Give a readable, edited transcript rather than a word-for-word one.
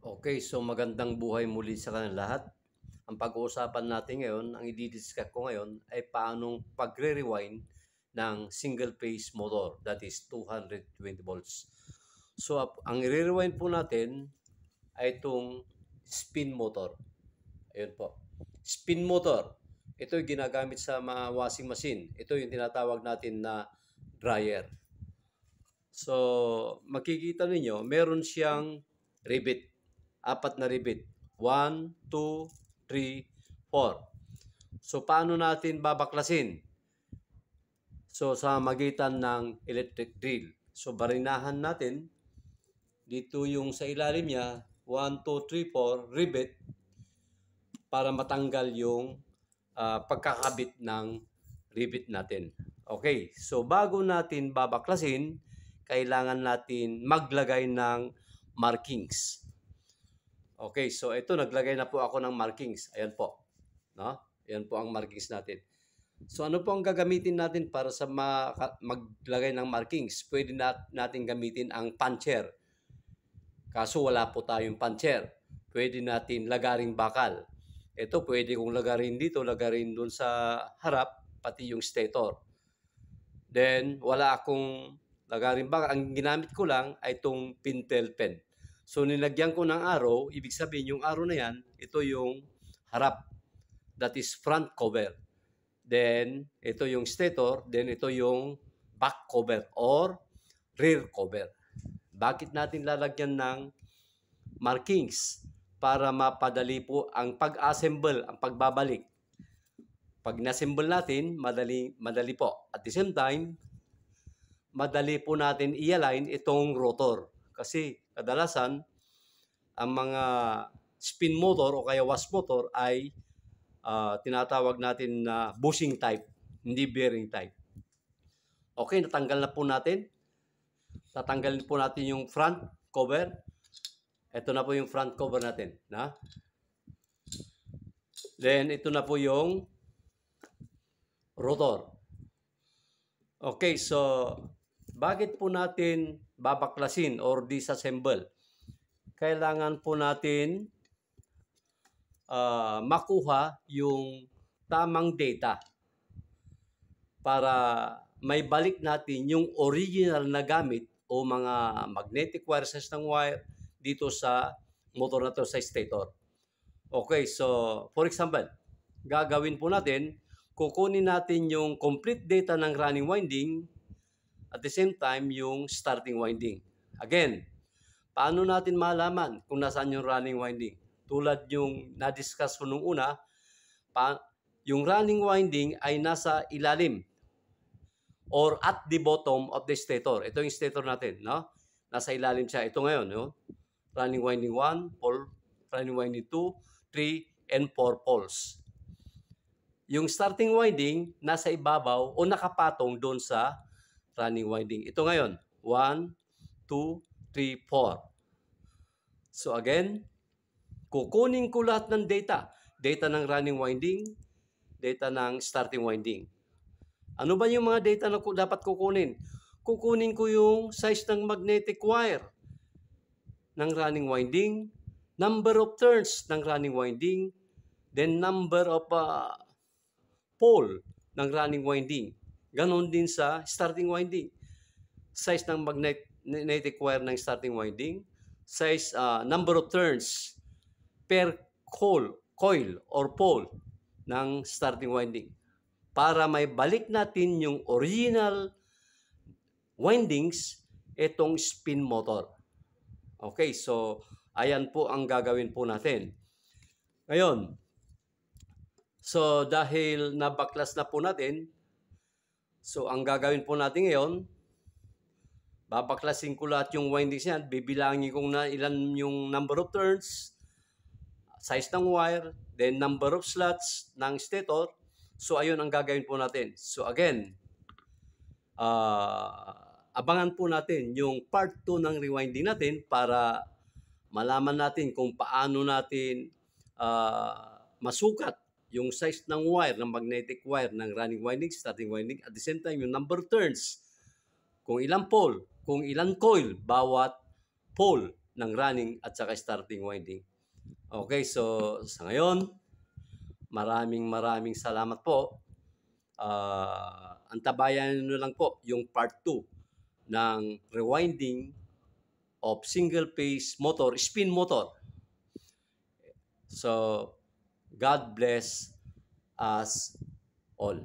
Okay, so magandang buhay muli sa kanilang lahat. Ang pag-uusapan natin ngayon, ang i-discuss ko ngayon ay paanong pagre-rewind ng single phase motor, that is 220 volts. So ang i-rewind po natin ay itong spin motor. Ayun po. Spin motor. Ito yung ginagamit sa mga washing machine. Ito yung tinatawag natin na dryer. So makikita ninyo, meron siyang rivet. 4 na rivet. 1, 2, 3, 4. So, paano natin babaklasin? So, sa magitan ng electric drill. So, barinahan natin. Dito yung sa ilalim niya, 1, 2, 3, 4, rivet para matanggal yung pagkakabit ng rivet natin. Okay, so bago natin babaklasin, kailangan natin maglagay ng markings. Okay, so ito naglagay na po ako ng markings. Ayan po. No? Ayan po ang markings natin. So ano po ang gagamitin natin para sa maglagay ng markings? Pwede natin gamitin ang puncher. Kaso wala po tayong puncher. Pwede natin lagaring bakal. Ito pwede kong lagarin dito, lagarin dun sa harap, pati yung stator. Then wala akong lagaring bakal. Ang ginamit ko lang ay itong pintel pen. So, nilagyan ko ng arrow, ibig sabihin yung arrow na yan, ito yung harap. That is front cover. Then, ito yung stator, then ito yung back cover or rear cover. Bakit natin lalagyan ng markings? Para mapadali po ang pag-assemble, ang pagbabalik. Pag na-assemble natin, madali po. At the same time, madali po natin i-align itong rotor. Kasi kadalasan, ang mga spin motor o kaya wash motor ay tinatawag natin na bushing type, hindi bearing type. Okay, natanggal na po natin. Tatanggalin po natin yung front cover. Ito na po yung front cover natin. Then, ito na po yung rotor. Okay, so bakit po natin babaklasin or disassemble? Kailangan po natin makuha yung tamang data para may balik natin yung original na gamit o mga magnetic wire, ng wire dito sa motor na to, sa stator. Okay, so for example, gagawin po natin, kukunin natin yung complete data ng running winding at the same time yung starting winding. Again, paano natin malaman kung nasaan yung running winding? Tulad yung na-discuss ko nung una, yung running winding ay nasa ilalim or at the bottom of the stator. Ito yung stator natin, no? Nasa ilalim siya. Ito ngayon, no? Running winding 1, pole, running winding 2, 3, and 4 poles. Yung starting winding, nasa ibabaw o nakapatong doon sa running winding. Ito ngayon, 1, 2, 3, 4. So again, kukunin ko lahat ng data. Data ng running winding, data ng starting winding. Ano ba yung mga data na dapat kukunin? Kukunin ko yung size ng magnetic wire ng running winding, number of turns ng running winding, then number of pole ng running winding. Ganon din sa starting winding. Size ng magnetic wire ng starting winding, size, number of turns per coil or pole ng starting winding. Para may balik natin yung original windings, itong spin motor. Okay, so ayan po ang gagawin po natin. Ngayon, so dahil nabaklas na po natin, so ang gagawin po natin ngayon, babaklasin ko lahat yung windings yan, bibilangin ko na ilan yung number of turns, size ng wire, then number of slots ng stator. So ayun ang gagawin po natin. So again, abangan po natin yung part 2 ng rewinding natin para malaman natin kung paano natin masukat yung size ng wire, ng magnetic wire, ng running winding, starting winding, at the same time, yung number of turns, kung ilang pole, kung ilang coil, bawat pole ng running at saka starting winding. Okay, so sa ngayon, maraming salamat po. Antabayan nyo lang po yung part 2 ng rewinding of single phase motor, spin motor. So, God bless us all.